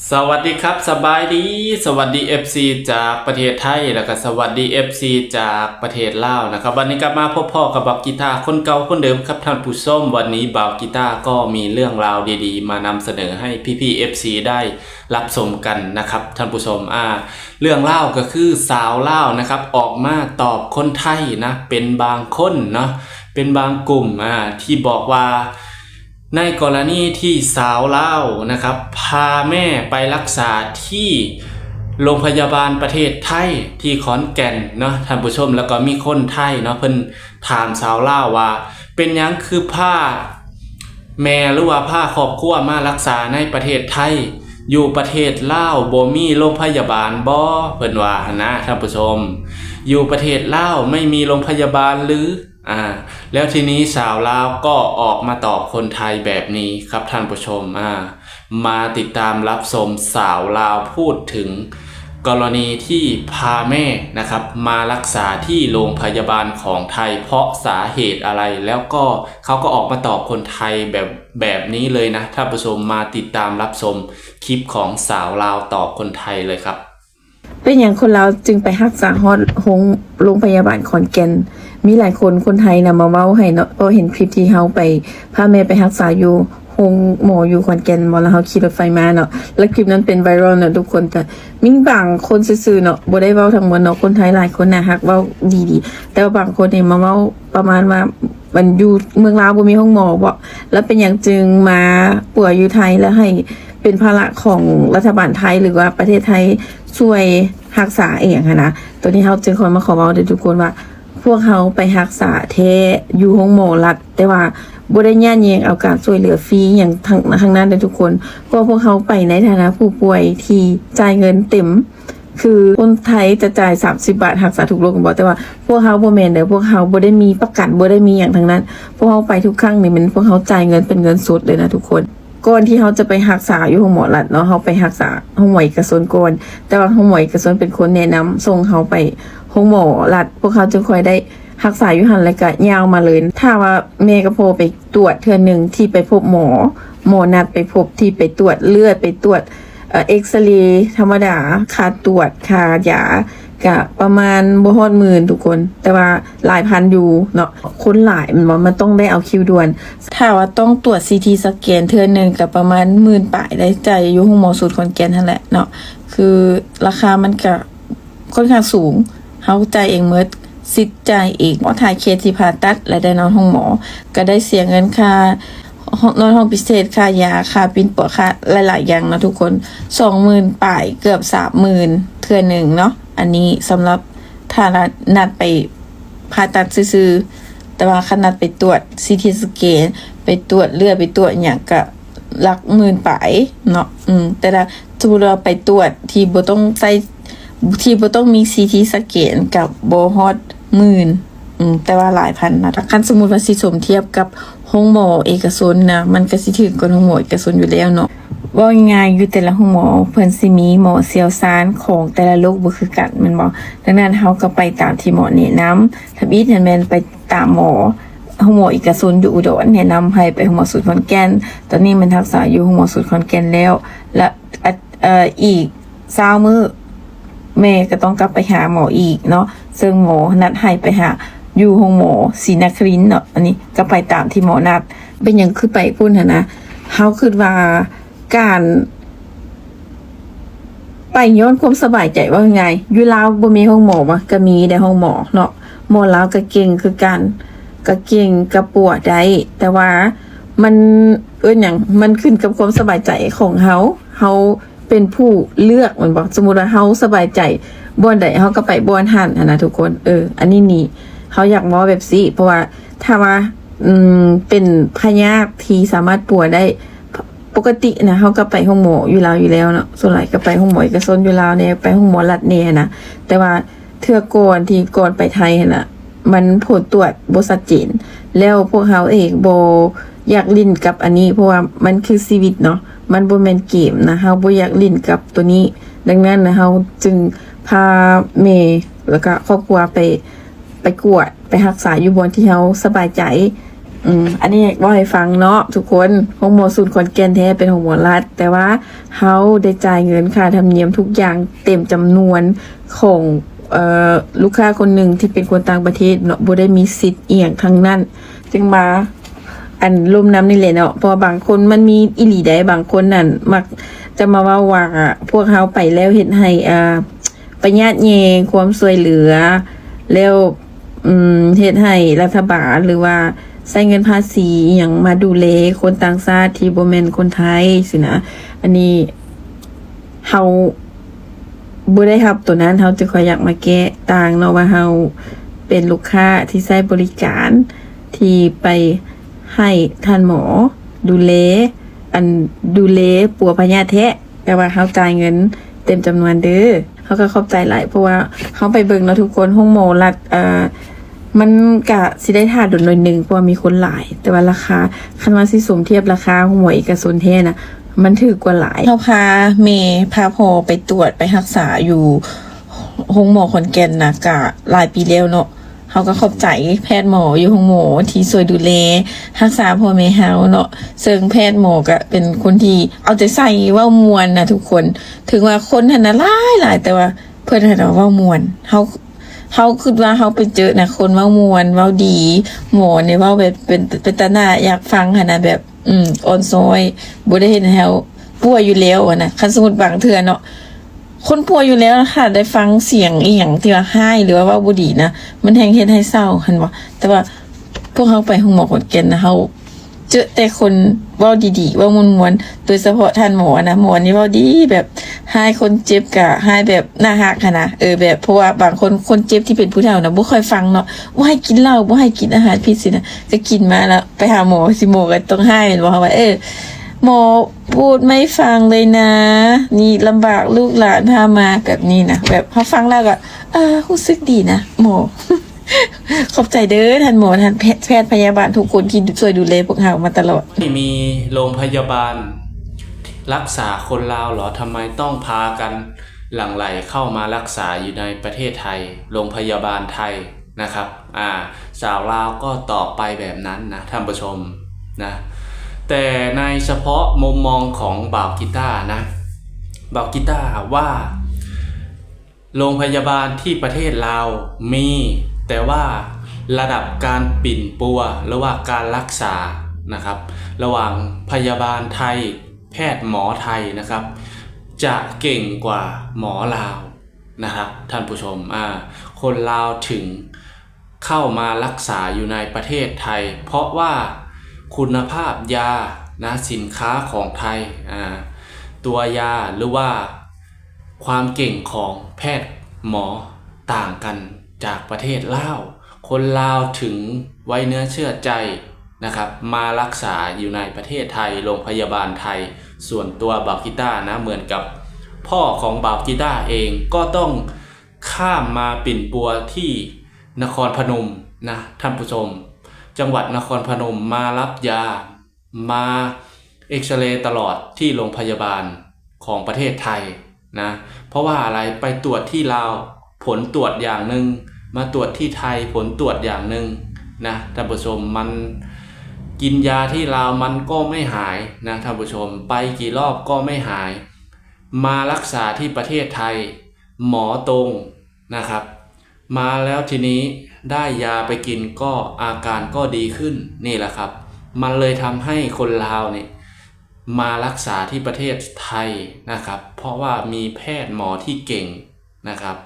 สวัสดีครับสบายดีสวัสดี FC จากประเทศไทยแล้วก็สวัสดี FC จากประเทศลาวนะครับวันนี้กลับมาพบพ่อกับบ่าวกีตาร์คนเก่าคนเดิมครับท่านผู้ชมวันนี้บ่าวกีตาร์ก็มีเรื่องราวดีๆมานำเสนอให้พี่ๆ FC ได้รับชมกันนะครับท่านผู้ชมเรื่องเล่าก็คือสาวเล่านะครับออกมาตอบคนไทยนะเป็นบางคนเนาะเป็นบางกลุ่มที่บอกว่าในกรณีที่สาวเล่านะครับพาแม่ไปรักษาที่โรงพยาบาลประเทศไทยที่ขอนแก่นเนาะท่านผู้ชมแล้วก็มีคนไทยเนาะเพิ่นถามสาวเล่าว่าเป็นหยังคือพาแม่หรือว่าพาครอบครัวมารักษาในประเทศไทยอยู่ประเทศลาวบ่มีโรงพยาบาลบ่เพิ่นว่านะท่านผู้ชมอยู่ประเทศลาวไม่มีโรงพยาบาลหรือแล้วทีนี้สาวลาวก็ออกมาตอบคนไทยแบบนี้ครับท่านผู้ชมมาติดตามรับชมสาวลาวพูดถึงกรณีที่พาแม่นะครับมารักษาที่โรงพยาบาลของไทยเพราะสาเหตุอะไรแล้วก็เขาก็ออกมาตอบคนไทยแบบนี้เลยนะท่านผู้ชมมาติดตามรับชมคลิปของสาวลาวตอบคนไทยเลยครับเป็นอย่างคนเราจึงไปรักษาฮอดโรงพยาบาลขอนแก่นมีหลายคนไทยนำมาเว้าให้เนาะพอเห็นคลิปที่เฮาไปพาแม่ไปรักษาอยู่โรงหมออยู่ขอนแก่นบ่แล้วเฮาขี่รถไฟมาเนาะแล้วคลิปนั้นเป็นไวรัลเนาะทุกคนแต่มีบางคนซื่อๆเนาะบ่ได้เว้าทั้งหมดเนาะคนไทยหลายคนน่ะฮักเว้าดีๆแต่ว่าบางคนนี่มาเว้าประมาณว่ามันอยู่เมืองลาวบ่มีห้องหมอบ่แล้วเป็นหยังจึงมาป่วยอยู่ไทยแล้วให้เป็นภาระของรัฐบาลไทยหรือว่าประเทศไทยช่วยรักษาเองนะตัวนี้เฮาจึงขอมาขอเว้าด้วยทุกคนว่าพวกเขาไปรักษาแท้อยู่ห้องหมอรัฐแต่ว่าบ่ได้ย่านแยงเอาการช่วยเหลือฟรีอย่างทางนั้นเด้อทุกคนเพราะพวกเขาไปในฐานะผู้ป่วยที่จ่ายเงินเต็มคือคนไทยจะจ่าย30 บาทรักษาทุกโรคบ่แต่ว่าพวกเขาบ่แม่นเด้อพวกเขาบ่ได้มีประกันบ่ได้มีหยังทั้งนั้นพวกเขาไปทุกครั้งนี่มันพวกเขาจ่ายเงินเป็นเงินสดเลยนะทุกคนก่อนที่เขาจะไปรักษาอยู่ห้องหมอรัฐเนาะเขาไปรักษาห้องหมอเอกชนก่อนแต่ว่าห้องหมอเอกชนเป็นคนแนะนำส่งเขาไปห้องหมอรัฐพวกเขาจึงค่อยได้รักษาอยู่หั่นแล้วก็ยาวมาเลยถ้าว่าแม่ก็โพไปตรวจเทื่อนึงที่ไปพบหมอนัดไปพบที่ไปตรวจเลือดไปตรวจเอ็กซเรย์ธรรมดาค่าตรวจค่ายาก็ประมาณบ่ฮอดหมื่นทุกคนแต่ว่าหลายพันอยู่เนาะคนหลายมันต้องได้เอาคิวด่วนถ้าว่าต้องตรวจ CT สแกนเทื่อนึงก็ประมาณหมื่นปลายได้ใจอยู่ห้องหมอสูตรขอนแก่นนั่นแหละเนาะคือราคามันก็ค่อนข้างสูงเฮาจ่ายเองหมดสิทธิ์จ่ายเองหมอถ่ายเคสที่ผ่าตัดและได้นอนห้องหมอก็ได้เสียเงินค่านอนห้องพิเศษค่ายาค่าปิ้นปอค่าหลายๆอย่างนะทุกคน 20,000 ปลายเกือบ 30,000 เทื่อนึงเนาะอันนี้สำหรับถ้านัดไปผ่าตัดซื่อๆแต่ว่าขนาดไปตรวจ CT สแกนไปตรวจเลือดไปตรวจหยังก็หลักหมื่นปลายเนาะแต่ถ้าสมมุติเราไปตรวจที่บ่ต้องใส่ที่บ่ต้องมี CT สแกนกับบ่ฮอดหมื่นแต่ว่าหลายพันนะถ้าคันสมมุติว่าสิสมเทียบกับห้องหมอเอกชนนะมันก็สิถึงกว่าห้องหมอเอกชนอยู่แล้วเนาะว่าง่ายอยู่แต่ละห้องหมอเพิ่นสิมีหมอเชี่ยวชาญของแต่ละโรคบ่คือกันแม่นบ่ดังนั้นเฮาก็ไปตามที่หมอแนะนำถ้าอีกแม่นไปตามหมอห้องหมอเอกชนอยู่อุดรแนะนำให้ไปห้องหมอสูตรขอนแก่นตอนนี้มันรักษาอยู่ห้องหมอสูตรขอนแก่นแล้วและอีก20มื้อแม่ก็ต้องกลับไปหาหมออีกเนาะซึ่งหมอนัดให้ไปหาอยู่ห้องหมอศรีนครินทร์เนาะอันนี้ก็ไปตามที่หมอนัดเป็นหยังคือไปพุ่นหั่นนะเฮาคิดว่าการไปย้อนความสบายใจว่าไงอยู่ลาวบ่มีห้องหมอบ่ก็มีได้ห้องหมอเนาะหมอลาวก็เก่งคือกันก็เก่งก็ปวดได้แต่ว่ามันหยังมันขึ้นกับความสบายใจของเฮาเป็นผู้เลือกมันบอกสมมุติว่าเฮาสบายใจบ่อนใดเฮาก็ไปบ่อนหั่นนะทุกคนอันนี้นี่เฮาอยากบอกแบบนี้เพราะว่าถ้าว่าเป็นพยาธิที่สามารถป่วยได้ปกตินะเฮาก็ไปห้องหมออยู่แล้วเนาะส่วนหลายก็ไปห้องหมอเอกชนอยู่แล้วเนี่ยไปห้องหมอรัฐเนี่ยนะแต่ว่าเทื่อก่อนที่ก่อนไปไทยน่ะมันผลตรวจบ่ชัดเจนแล้วพวกเฮาเองบ่อยากลิ้นกับอันนี้เพราะว่ามันคือชีวิตเนาะมันบ่แม่นเกมนะเฮาบ่อยากลิ้นกับตัวนี้ดังนั้นนะเฮาจึงพาแม่แล้วก็ครอบครัวไปกวดไปรักษาอยู่บนที่เฮาสบายใจ อันนี้อยากบอกให้ฟังเนาะทุกคนโรงหมอศูนย์ขอนแก่นแท้เป็นโรงหมอรัฐแต่ว่าเฮาได้จ่ายเงินค่าธรรมเนียมทุกอย่างเต็มจำนวนของลูกค้าคนหนึ่งที่เป็นคนต่างประเทศเนาะบ่ได้มีสิทธิ์เอียงทั้งนั้นจึงมาอันลุ่มน้ำนี่แหละเนาะเพราะบางคนมันมีอีหลีได้บางคนนั่นมักจะมาว่าพวกเฮาไปแล้วเฮ็ดให้ประหยัดแยงความช่วยเหลือแล้วเฮ็ดให้รัฐบาลหรือว่าใช้เงินภาษีอหยังมาดูแลคนต่างชาติที่บ่แม่นคนไทยสินะอันนี้เฮาบ่ได้รับตัวนั้นเฮาจึงขออยากมาแก้ต่างเนาะว่าเฮาเป็นลูกค้าที่ใช้บริการที่ไปให้ท่านหมอดูแลดูแลปัวพญาแท้แต่ว่าเฮาจ่ายเงินเต็มจำนวนเด้อเฮาก็ขอบใจหลายเพราะว่าเฮาไปเบิ่งเนาะทุกคนห้องหมอรัฐมันก็สิได้ท่าดนหน่อยนึงเพราะว่ามีคนหลายแต่ว่าราคาคันว่าสิสมเทียบราคาห้องหมอเอกชนแท้น่ะมันถูกกว่าหลายเฮาพาเมพาพ่อไปตรวจไปรักษาอยู่ห้องหมอขอนแก่นน่ะก็หลายปีแล้วเนาะเฮาก็ขอบใจแพทย์หมออยู่ห้องหมอที่ช่วยดูแลรักษาพ่อแม่เฮาเนาะซึ่งแพทย์หมอก็เป็นคนที่เอาใจใส่เว้ามวนนะทุกคนถึงว่าคนหันน่ะหลายแต่ว่าเพิ่นหันเว้ามวนเฮาคิดว่าเฮาไปเจอนะคนเว้ามวนเว้าดีหมอเนี่ยเว้าแบบเป็นตาหน้าอยากฟังหั่นน่ะแบบอ่อนซ้อยบ่ได้เห็นเฮาป่วยอยู่แล้วอะนะคันสมมุติบางเทื่อเนาะคนป่วยอยู่แล้วค่ะได้ฟังเสียงอีหยังที่ว่าไห้หรือว่าเว้าบ่ดีนะมันแฮงเฮ็ดให้เศร้าหั่นบ่แต่ว่าพวกเฮาไปห้องหมอขอนแก่นนะเฮาเจอแต่คนเว้าดีๆเว้ามวนๆโดยเฉพาะท่านหมอนะหมอนี่เว้าดีแบบให้คนเจ็บกะให้แบบน่ารักค่ะนะแบบเพราะว่าบางคนเจ็บที่เป็นผู้เฒ่านะบ่ค่อยฟังเนาะบ่ให้กินเหล้าบ่ให้กินอาหารพิษสินะก็กินมาแล้วไปหาหมอสิหมอก็ต้องให้แม่นบ่ว่าหมอพูดไม่ฟังเลยนะนี่ลำบากลูกหลานพามาแบบนี้นะแบบพอฟังแล้วก็รู้สึกดีนะหมอ ขอบใจเด้อท่านหมอท่านแพทย์พยาบาลทุกคนที่ช่วยดูแลพวกเรามาตลอดไม่มีโรงพยาบาลรักษาคนลาวเหรอทำไมต้องพากันหลั่งไหลเข้ามารักษาอยู่ในประเทศไทยโรงพยาบาลไทยนะครับสาวลาวก็ตอบไปแบบนั้นนะท่านผู้ชมนะแต่ในเฉพาะมุมมองของบ่าวกีตาร์นะบ่าวกีตาร์ว่าโรงพยาบาลที่ประเทศลาวมีแต่ว่าระดับการปิ่นปัวหรือว่าการรักษานะครับระหว่างพยาบาลไทยแพทย์หมอไทยนะครับจะเก่งกว่าหมอลาวนะครับท่านผู้ชมคนลาวถึงเข้ามารักษาอยู่ในประเทศไทยเพราะว่าคุณภาพยานะสินค้าของไทยตัวยาหรือว่าความเก่งของแพทย์หมอต่างกันจากประเทศลาวคนลาวถึงไว้เนื้อเชื่อใจนะครับมารักษาอยู่ในประเทศไทยโรงพยาบาลไทยส่วนตัวบ่าวกีตาร์นะเหมือนกับพ่อของบ่าวกีตาร์เองก็ต้องข้ามมาปิ่นปัวที่นครพนมนะท่านผู้ชมจังหวัดนครพนมมารับยามาเอ็กซเรย์ตลอดที่โรงพยาบาลของประเทศไทยนะเพราะว่าอะไรไปตรวจที่ลาวผลตรวจอย่างหนึ่งมาตรวจที่ไทยผลตรวจอย่างหนึ่งนะท่านผู้ชมมันกินยาที่ลาวมันก็ไม่หายนะท่านผู้ชมไปกี่รอบก็ไม่หายมารักษาที่ประเทศไทยหมอตรงนะครับมาแล้วทีนี้ได้ยาไปกินก็อาการก็ดีขึ้นนี่แหละครับมันเลยทำให้คนลาวเนี่ยมารักษาที่ประเทศไทยนะครับเพราะว่ามีแพทย์หมอที่เก่งนะครับ